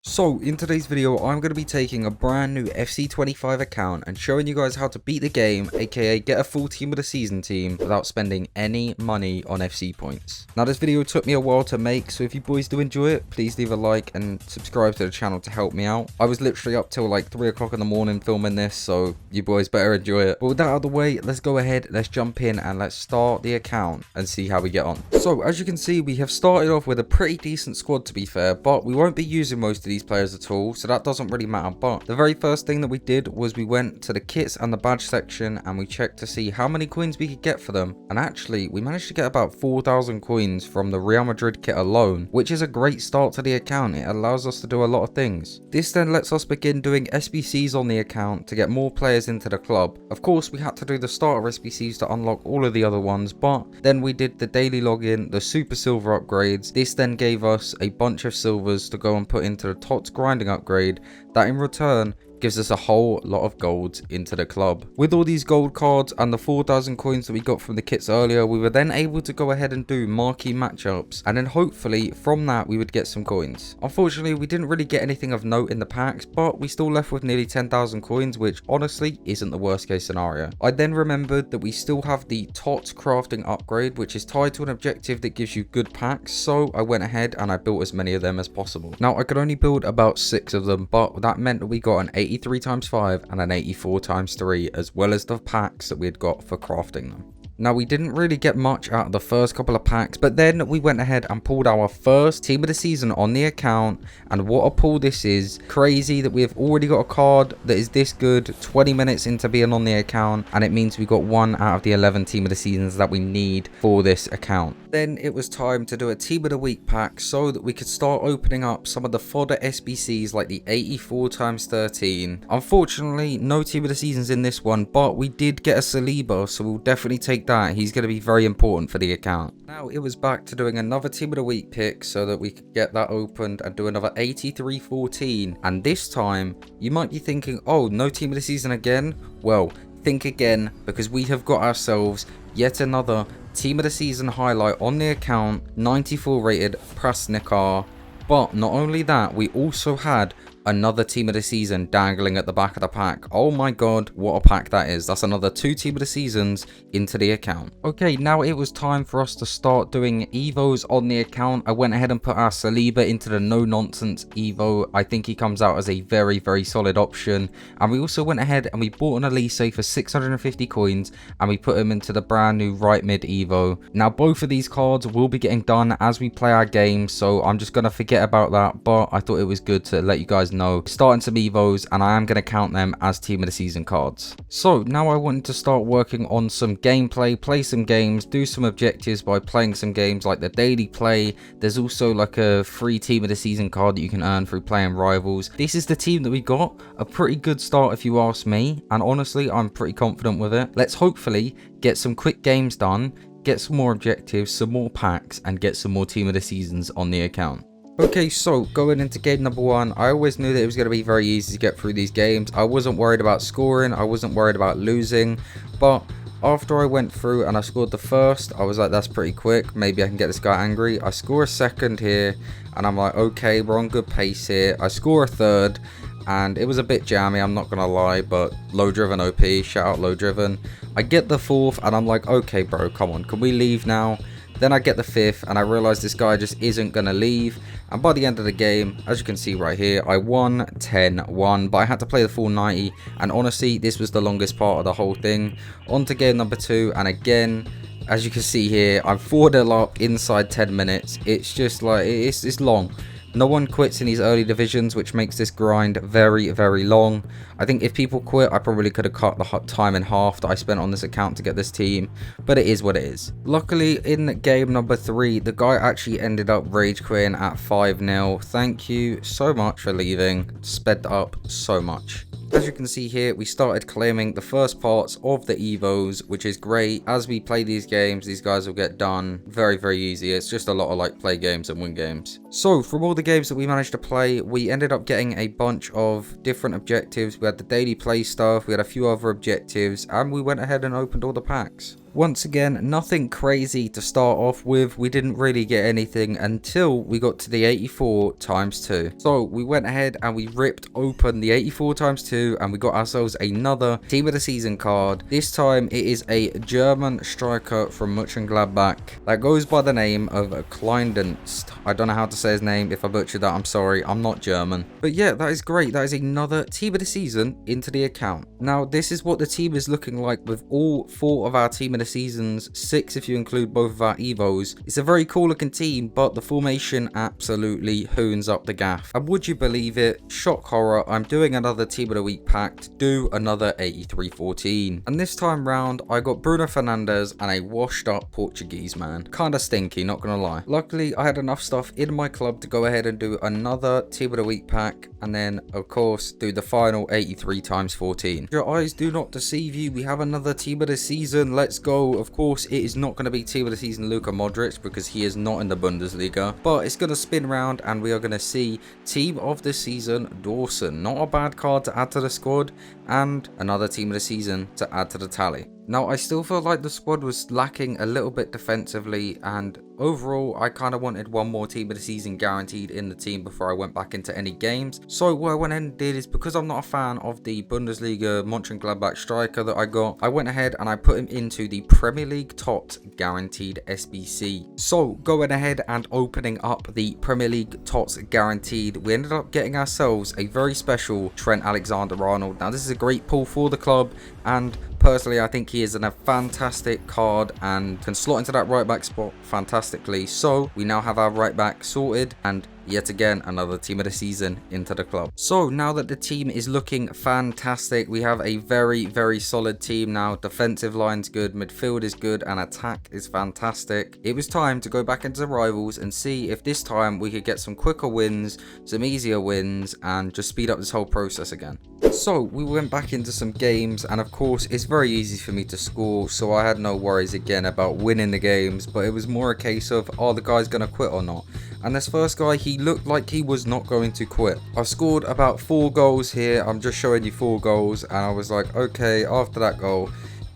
So in today's video, I'm going to be taking a brand new FC25 account and showing you guys how to beat the game, aka get a full team of the season team without spending any money on FC points. Now this video took me a while to make, so if you boys do enjoy it, please leave a like and subscribe to the channel to help me out. I was literally up till like 3 o'clock in the morning filming this, so you boys better enjoy it. But with that out of the way, let's go ahead, let's jump in and let's start the account and see how we get on. So as you can see, we have started off with a pretty decent squad to be fair, but we won't be using most of these players at all, so that doesn't really matter. But the very first thing that we did was we went to the kits and the badge section and we checked to see how many coins we could get for them, and actually we managed to get about 4,000 coins from the Real Madrid kit alone, which is a great start to the account. It allows us to do a lot of things. This then lets us begin doing SBCs on the account to get more players into the club. Of course, we had to do the starter SBCs to unlock all of the other ones, but then we did the daily login, the super silver upgrades. This then gave us a bunch of silvers to go and put into the TOTS grinding upgrade that in return gives us a whole lot of gold into the club. With all these gold cards and the 4,000 coins that we got from the kits earlier, we were then able to go ahead and do marquee matchups, and then hopefully from that we would get some coins. Unfortunately, we didn't really get anything of note in the packs, but we still left with nearly 10,000 coins, which honestly isn't the worst case scenario. I then remembered that we still have the TOTS crafting upgrade, which is tied to an objective that gives you good packs, so I went ahead and I built as many of them as possible. Now I could only build about 6 of them, but that meant that we got an 83 times 5 and an 84 times 3, as well as the packs that we had got for crafting them. Now we didn't really get much out of the first couple of packs, but then we went ahead and pulled our first team of the season on the account, and what a pull this is. Crazy that we have already got a card that is this good 20 minutes into being on the account, and it means we got 1 out of the 11 team of the seasons that we need for this account. Then it was time to do a team of the week pack so that we could start opening up some of the fodder SBCs like the 84 times 13. Unfortunately, no team of the seasons in this one, but we did get a Saliba, so we'll definitely take that. He's going to be very important for the account. Now it was back to doing another team of the week pick so that we could get that opened and do another 83-14. And this time you might be thinking, oh, no team of the season again? Well, think again, because we have got ourselves yet another team of the season highlight on the account, 94 rated Prasnikar. But not only that, we also had another team of the season dangling at the back of the pack. Oh my god, what a pack that is. That's another 2 team of the seasons into the account. Okay, now it was time for us to start doing evos on the account. I went ahead and put our Saliba into the no nonsense evo. I think he comes out as a very solid option. And we also went ahead and we bought an Elise for 650 coins and we put him into the brand new right mid evo. Now both of these cards will be getting done as we play our game, so I'm just gonna forget about that, but I thought it was good to let you guys know, starting some evos, and I am going to count them as team of the season cards. So now I wanted to start working on some gameplay, play some games, do some objectives by playing some games like the daily play. There's also like a free team of the season card that you can earn through playing rivals. This is the team that we got, a pretty good start if you ask me, and honestly I'm pretty confident with it. Let's hopefully get some quick games done, get some more objectives, some more packs, and get some more team of the seasons on the account. Okay, so going into game number 1, I always knew that it was going to be very easy to get through these games. I wasn't worried about scoring, I wasn't worried about losing, but after I went through and I scored the first, I was like, that's pretty quick, maybe I can get this guy angry. I score a second here, and I'm like, okay, we're on good pace here. I score a third, and it was a bit jammy, I'm not gonna lie, but low driven OP, shout out low driven. I get the fourth, and I'm like, okay bro, come on, can we leave now? Then I get the 5th and I realize this guy just isn't going to leave. And by the end of the game, as you can see right here, I won 10-1, but I had to play the full 90. And honestly, this was the longest part of the whole thing. On to game number 2, and again, as you can see here, I'm 4-0 up inside 10 minutes. It's just like, it's long. No one quits in these early divisions, which makes this grind very long. I think if people quit, I probably could have cut the time in half that I spent on this account to get this team, but it is what it is. Luckily, in game number 3, the guy actually ended up rage quitting at 5-0. Thank you so much for leaving. Sped up so much. As you can see here, we started claiming the first parts of the evos, which is great. As we play these games, these guys will get done very easy. It's just a lot of like play games and win games. So from all the games that we managed to play, we ended up getting a bunch of different objectives. We had the daily play stuff, we had a few other objectives, and we went ahead and opened all the packs. Once again, nothing crazy to start off with. We didn't really get anything until we got to the 84 times 2. So we went ahead and we ripped open the 84 times 2 and we got ourselves another team of the season card. This time it is a German striker from Mönchengladbach that goes by the name of Kleindienst. I don't know how to say his name. If I butchered that, I'm sorry. I'm not German. But yeah, that is great. That is another team of the season into the account. Now, this is what the team is looking like with all 4 of our team of the seasons, 6 if you include both of our Evos. It's a very cool looking team, but the formation absolutely hoons up the gaff. And would you believe it? Shock horror, I'm doing another team of the week pack to do another 83-14. And this time round, I got Bruno Fernandes and a washed up Portuguese man. Kinda stinky, not gonna lie. Luckily, I had enough stuff in my club to go ahead and do another team of the week pack, and then of course do the final 83 times 14. Your eyes do not deceive you. We have another team of the season. Let's go. Of course, it is not going to be team of the season Luka Modric because he is not in the Bundesliga, but it's going to spin round and we are going to see team of the season Dawson. Not a bad card to add to the squad, and another team of the season to add to the tally. Now, I still feel like the squad was lacking a little bit defensively, and overall, I kind of wanted one more team of the season guaranteed in the team before I went back into any games. So what I went ahead and did is, because I'm not a fan of the Bundesliga Mönchengladbach striker that I got, I went ahead and I put him into the Premier League TOTS guaranteed SBC. So going ahead and opening up the Premier League TOTS guaranteed, we ended up getting ourselves a very special Trent Alexander-Arnold. Now, this is a great pull for the club, and personally, I think he is a fantastic card and can slot into that right back spot fantastically. So we now have our right back sorted, and yet again another team of the season into the club. So now that the team is looking fantastic, we have a very solid team now. Defensive line's good, midfield is good, and attack is fantastic. It was time to go back into the rivals and see if this time we could get some quicker wins, some easier wins, and just speed up this whole process again. So we went back into some games, and of course it's very easy for me to score, so I had no worries again about winning the games, but it was more a case of, are the guys gonna quit or not? And this first guy, he looked like he was not going to quit. I scored about 4 goals here. I'm just showing you 4 goals, and I was like, okay, after that goal,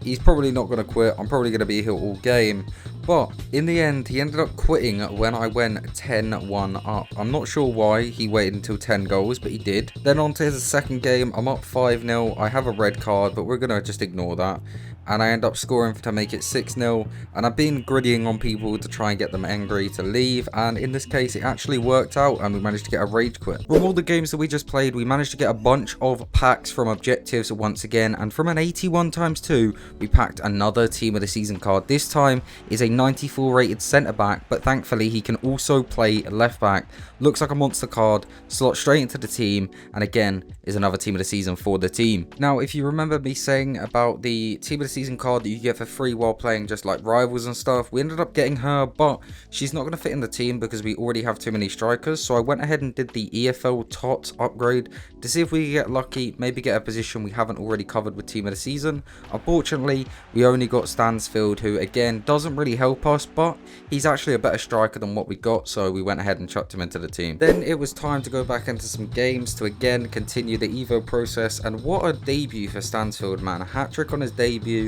he's probably not going to quit. I'm probably going to be here all game. But in the end, he ended up quitting when I went 10-1 up. I'm not sure why he waited until 10 goals, but he did. Then on to his second game, I'm up 5-0. I have a red card, but we're going to just ignore that. And I end up scoring to make it 6-0. And I've been griddying on people to try and get them angry to leave. And in this case, it actually worked out and we managed to get a rage quit. From all the games that we just played, we managed to get a bunch of packs from objectives once again. And from an 81 times 2, we packed another team of the season card. This time is a 94 rated centre back, but thankfully he can also play left back. Looks like a monster card, slots straight into the team, and again is another team of the season for the team. Now, if you remember me saying about the team of the season card that you get for free while playing just like rivals and stuff, we ended up getting her, but she's not going to fit in the team because we already have too many strikers. So I went ahead and did the EFL TOTS upgrade to see if we could get lucky, maybe get a position we haven't already covered with team of the season. Unfortunately, we only got Stansfield, who again doesn't really help us, but he's actually a better striker than what we got, so we went ahead and chucked him into the team. Then it was time to go back into some games to again continue the Evo process, and what a debut for Stansfield, man. A hat-trick on his debut.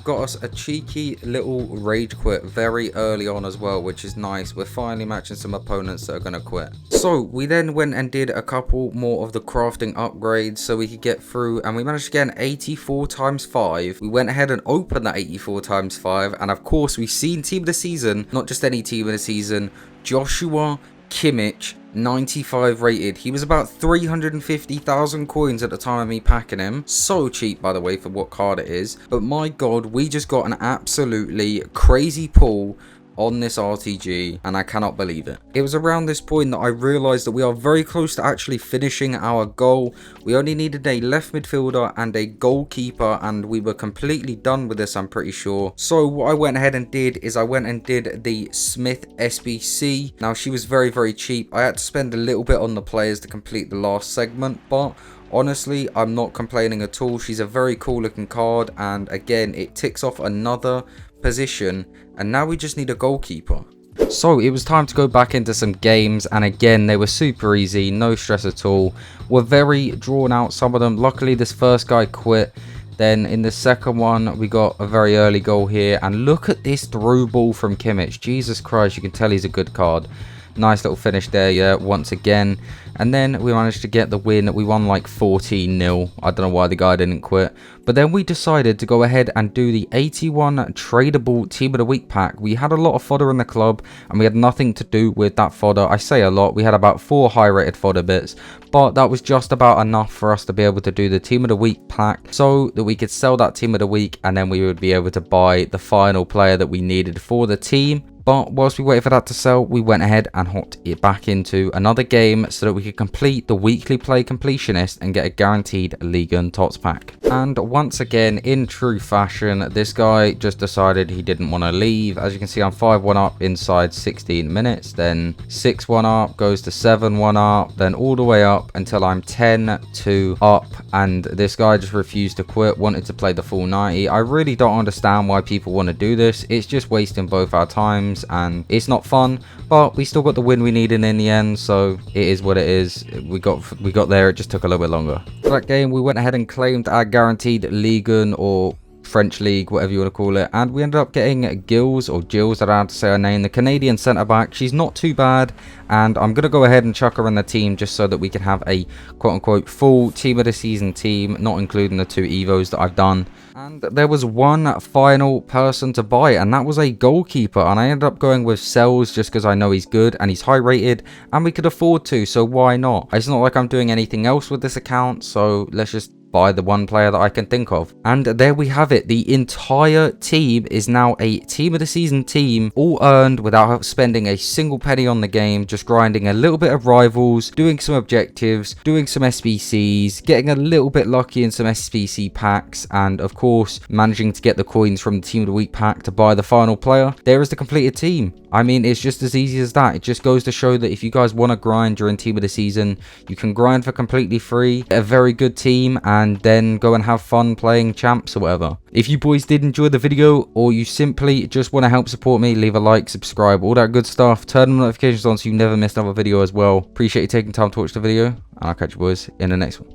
Got us a cheeky little rage quit very early on as well, which is nice. We're finally matching some opponents that are going to quit. So we then went and did a couple more of the crafting upgrades so we could get through, and we managed to get an 84 times 5. We went ahead and opened that 84 times 5, and of course we've seen team of the season, not just any team of the season, Joshua Kimmich, 95 rated. He was about 350,000 coins at the time of me packing him. So cheap, by the way, for what card it is. But my god, we just got an absolutely crazy pull on this RTG, and I cannot believe it. It was around this point that I realized that we are very close to actually finishing our goal. We only needed a left midfielder and a goalkeeper, and we were completely done with this, I'm pretty sure. So what I went ahead and did is I went and did the Smith SBC. Now, she was very cheap. I had to spend a little bit on the players to complete the last segment, but honestly, I'm not complaining at all. She's a very cool looking card, and again, it ticks off another position, and now we just need a goalkeeper. So it was time to go back into some games, and again they were super easy, no stress at all. Were very drawn out, some of them. Luckily this first guy quit. Then in the second one we got a very early goal here, and look at this through ball from Kimmich. Jesus Christ, you can tell he's a good card. Nice little finish there, yeah, once again. And then we managed to get the win. We won like 14-0. I don't know why the guy didn't quit. But then we decided to go ahead and do the 81 tradable Team of the Week pack. We had a lot of fodder in the club, and we had nothing to do with that fodder. I say a lot. We had about 4 high-rated fodder bits. But that was just about enough for us to be able to do the Team of the Week pack, so that we could sell that Team of the Week, and then we would be able to buy the final player that we needed for the team. But whilst we waited for that to sell, we went ahead and hopped it back into another game so that we could complete the weekly play completionist and get a guaranteed Liga TOTS pack. And once again, in true fashion, this guy just decided he didn't want to leave. As you can see, I'm 5-1 up inside 16 minutes, then 6-1 up, goes to 7-1 up, then all the way up until I'm 10-2 up. And this guy just refused to quit, wanted to play the full 90. I really don't understand why people want to do this. It's just wasting both our times, and it's not fun, but we still got the win we needed in the end, so it is what it is. We got there, it just took a little bit longer. For that game we went ahead and claimed our guaranteed Ligue or French League, whatever you want to call it, and we ended up getting Gills, or Gills, I don't know how to say her name, the Canadian centre back. She's not too bad, and I'm going to go ahead and chuck her in the team just so that we can have a quote-unquote full team of the season team, not including the 2 Evos that I've done. And there was one final person to buy, and that was a goalkeeper, and I ended up going with Sells just because I know he's good and he's high rated and we could afford to, so why not? It's not like I'm doing anything else with this account, so let's just buy the one player that I can think of. And there we have it. The entire team is now a team of the season team, all earned without spending a single penny on the game, just grinding a little bit of rivals, doing some objectives, doing some SBCs, getting a little bit lucky in some SBC packs, and of course managing to get the coins from the Team of the Week pack to buy the final player. There is the completed team. I mean, it's just as easy as that. It just goes to show that if you guys want to grind during Team of the Season, you can grind for completely free, get a very good team, and then go and have fun playing champs or whatever. If you boys did enjoy the video, or you simply just want to help support me, leave a like, subscribe, all that good stuff. Turn the notifications on so you never miss another video as well. Appreciate you taking time to watch the video, and I'll catch you boys in the next one.